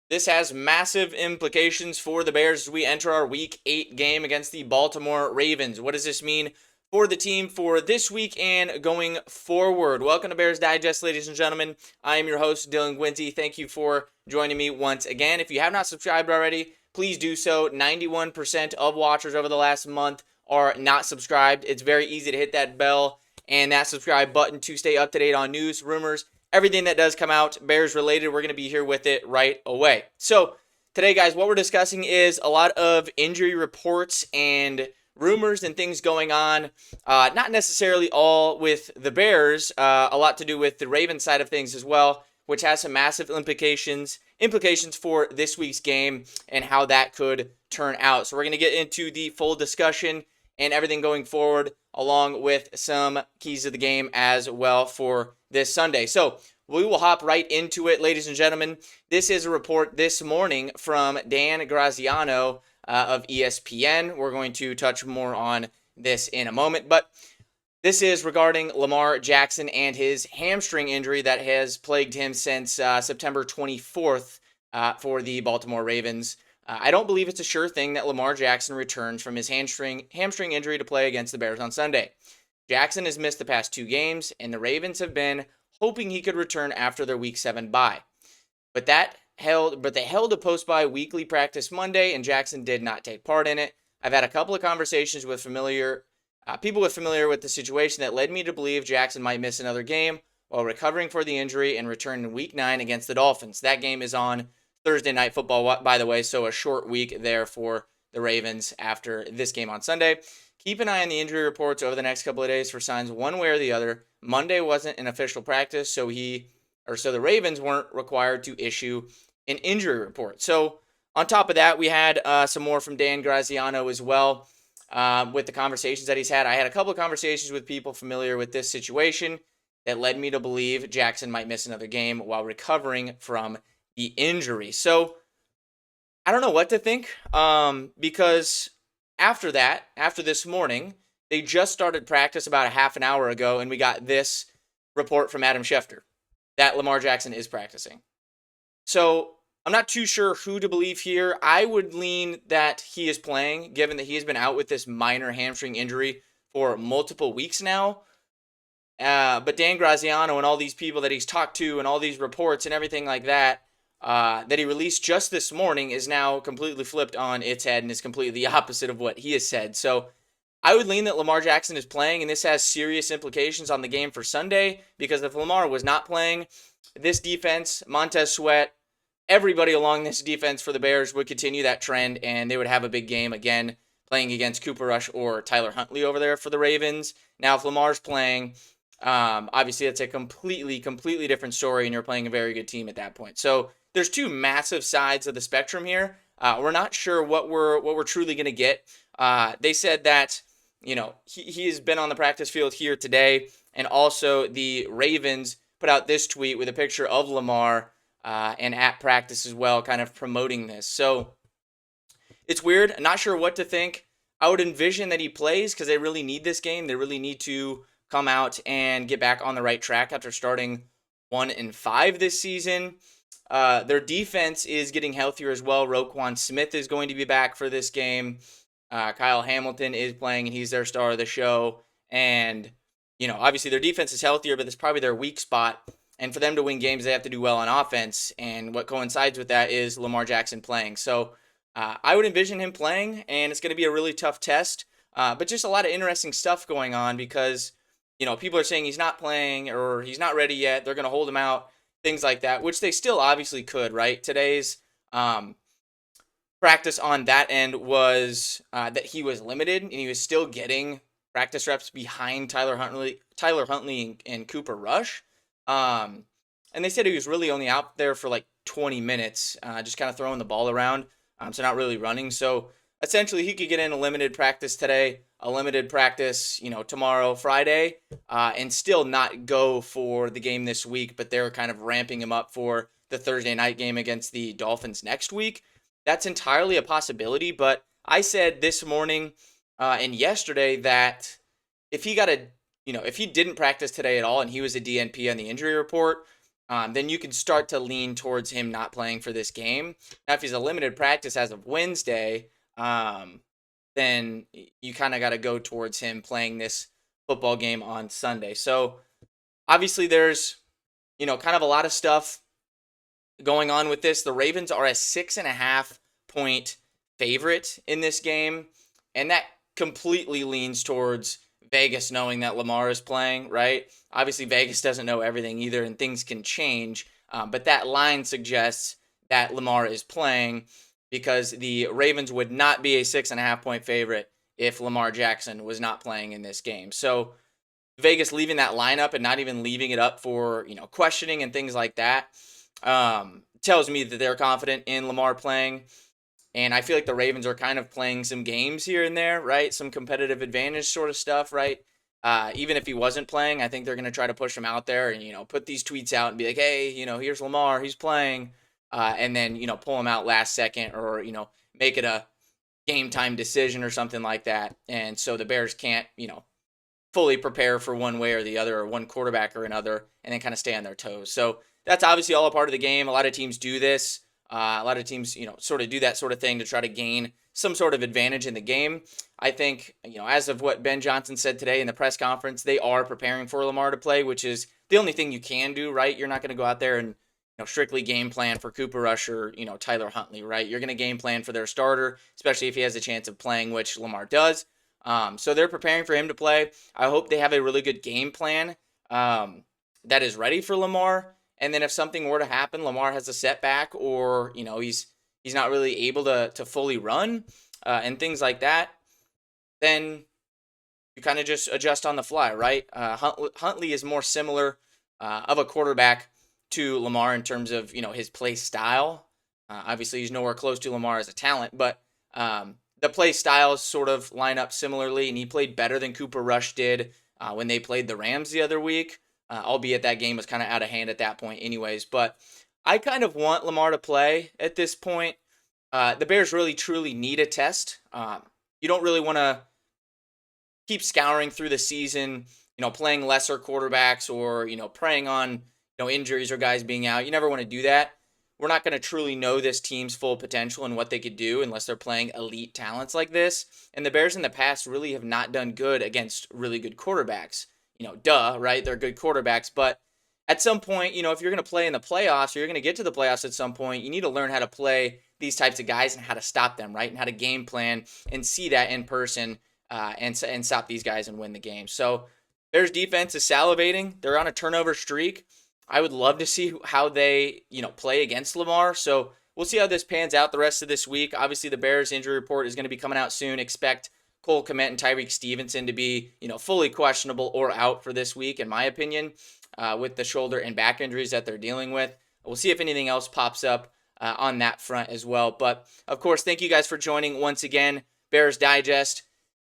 This has massive implications for the Bears as we enter our Week 8 game against the Baltimore Ravens. What does this mean for the team for this week and going forward? Welcome to Bears Digest, ladies and gentlemen. I am your host, Dylan Guinzy. Thank you for joining me once again. If you have not subscribed already, please do so. 91% of watchers over the last month are not subscribed. It's very easy to hit that bell and that subscribe button to stay up to date on news, rumors, everything that does come out Bears related. We're going to be here with it right away. So today, guys, what we're discussing is a lot of injury reports and rumors and things going on. Not necessarily all with the Bears, a lot to do with the Ravens side of things as well, which has some massive implications for this week's game and how that could turn out. So we're going to get into the full discussion and everything going forward, along with some keys of the game as well for this Sunday. So we will hop right into it, ladies and gentlemen. This is a report this morning from Dan Graziano of ESPN. We're going to touch more on this in a moment, but this is regarding Lamar Jackson and his hamstring injury that has plagued him since September 24th for the Baltimore Ravens. I don't believe it's a sure thing that Lamar Jackson returns from his hamstring injury to play against the Bears on Sunday. Jackson has missed the past 2 games, and the Ravens have been hoping he could return after their Week 7 bye. But they held a post-bye weekly practice Monday, and Jackson did not take part in it. I've had a couple of conversations with people familiar with the situation that led me to believe Jackson might miss another game while recovering for the injury and return in Week 9 against the Dolphins. That game is on Thursday Night Football, by the way, so a short week there for the Ravens after this game on Sunday. Keep an eye on the injury reports over the next couple of days for signs one way or the other. Monday wasn't an official practice, so the Ravens weren't required to issue an injury report. So on top of that, we had some more from Dan Graziano as well with the conversations that he's had. I had a couple of conversations with people familiar with this situation that led me to believe Jackson might miss another game while recovering from the injury. So I don't know what to think because after this morning, they just started practice about a half an hour ago, and we got this report from Adam Schefter that Lamar Jackson is practicing. So I'm not too sure who to believe here. I would lean that he is playing, given that he has been out with this minor hamstring injury for multiple weeks now. But Dan Graziano and all these people that he's talked to and all these reports and everything like that, that he released just this morning is now completely flipped on its head and is completely the opposite of what he has said. So I would lean that Lamar Jackson is playing, and this has serious implications on the game for Sunday, because if Lamar was not playing, this defense, Montez Sweat, everybody along this defense for the Bears would continue that trend, and they would have a big game again playing against Cooper Rush or Tyler Huntley over there for the Ravens. Now, if Lamar's playing, obviously that's a completely different story, and you're playing a very good team at that point. So there's two massive sides of the spectrum here. We're not sure what we're truly going to get. They said that he has been on the practice field here today, and also the Ravens put out this tweet with a picture of Lamar and at practice as well, kind of promoting this. So it's weird. I'm not sure what to think. I would envision that he plays because they really need this game. They really need to come out and get back on the right track after starting 1-5 this season. Their defense is getting healthier as well. Roquan Smith is going to be back for this game. Kyle Hamilton is playing, and he's their star of the show. And, obviously their defense is healthier, but it's probably their weak spot. And for them to win games, they have to do well on offense. And what coincides with that is Lamar Jackson playing. So I would envision him playing, and it's going to be a really tough test. But just a lot of interesting stuff going on because, people are saying he's not playing or he's not ready yet. They're going to hold him out, things like that, which they still obviously could, right? Today's practice on that end was that he was limited, and he was still getting practice reps behind Tyler Huntley and Cooper Rush. And they said he was really only out there for like 20 minutes, just kind of throwing the ball around, so not really running. So essentially he could get in a limited practice today, a limited practice, tomorrow, Friday, and still not go for the game this week, but they're kind of ramping him up for the Thursday night game against the Dolphins next week. That's entirely a possibility, but I said this morning and yesterday that if he got if he didn't practice today at all and he was a DNP on the injury report, then you can start to lean towards him not playing for this game. Now, if he's a limited practice as of Wednesday, then you kind of got to go towards him playing this football game on Sunday. So obviously there's, kind of a lot of stuff going on with this. The Ravens are a 6.5-point favorite in this game, and that completely leans towards Vegas knowing that Lamar is playing, right? Obviously, Vegas doesn't know everything either, and things can change, but that line suggests that Lamar is playing because the Ravens would not be a 6.5-point favorite if Lamar Jackson was not playing in this game. So Vegas leaving that lineup and not even leaving it up for, questioning and things like that tells me that they're confident in Lamar playing. And I feel like the Ravens are kind of playing some games here and there, right? Some competitive advantage sort of stuff, right? Even if he wasn't playing, I think they're going to try to push him out there and, put these tweets out and be like, hey, here's Lamar, he's playing. And then, pull him out last second or, make it a game time decision or something like that. And so the Bears can't, fully prepare for one way or the other or one quarterback or another and then kind of stay on their toes. So that's obviously all a part of the game. A lot of teams do this. A lot of teams, sort of do that sort of thing to try to gain some sort of advantage in the game. I think, as of what Ben Johnson said today in the press conference, they are preparing for Lamar to play, which is the only thing you can do, right? You're not going to go out there and, strictly game plan for Cooper Rush or, Tyler Huntley, right? You're going to game plan for their starter, especially if he has a chance of playing, which Lamar does. So they're preparing for him to play. I hope they have a really good game plan that is ready for Lamar. And then if something were to happen, Lamar has a setback or, he's not really able to fully run and things like that, then you kind of just adjust on the fly, right? Huntley is more similar of a quarterback to Lamar in terms of, his play style. Obviously, he's nowhere close to Lamar as a talent, but the play styles sort of line up similarly, and he played better than Cooper Rush did when they played the Rams the other week. Albeit that game was kind of out of hand at that point anyways. But I kind of want Lamar to play at this point. The Bears really, truly need a test. You don't really want to keep scouring through the season, playing lesser quarterbacks or, preying on, injuries or guys being out. You never want to do that. We're not going to truly know this team's full potential and what they could do unless they're playing elite talents like this. And the Bears in the past really have not done good against really good quarterbacks. Right? They're good quarterbacks. But at some point, if you're going to play in the playoffs or you're going to get to the playoffs at some point, you need to learn how to play these types of guys and how to stop them, right? And how to game plan and see that in person and stop these guys and win the game. So Bears defense is salivating. They're on a turnover streak. I would love to see how they, play against Lamar. So we'll see how this pans out the rest of this week. Obviously, the Bears injury report is going to be coming out soon. Expect Cole Kmet and Tyreek Stevenson to be, fully questionable or out for this week, in my opinion, with the shoulder and back injuries that they're dealing with. We'll see if anything else pops up on that front as well. But, of course, thank you guys for joining once again. Bears Digest.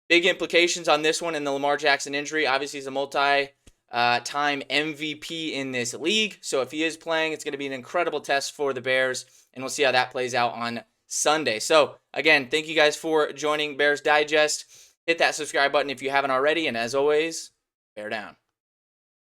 Big implications on this one and the Lamar Jackson injury. Obviously, he's a multi-time MVP in this league. So if he is playing, it's going to be an incredible test for the Bears, and we'll see how that plays out on Sunday. So, again, thank you guys for joining Bears Digest. Hit that subscribe button if you haven't already, and as always, bear down.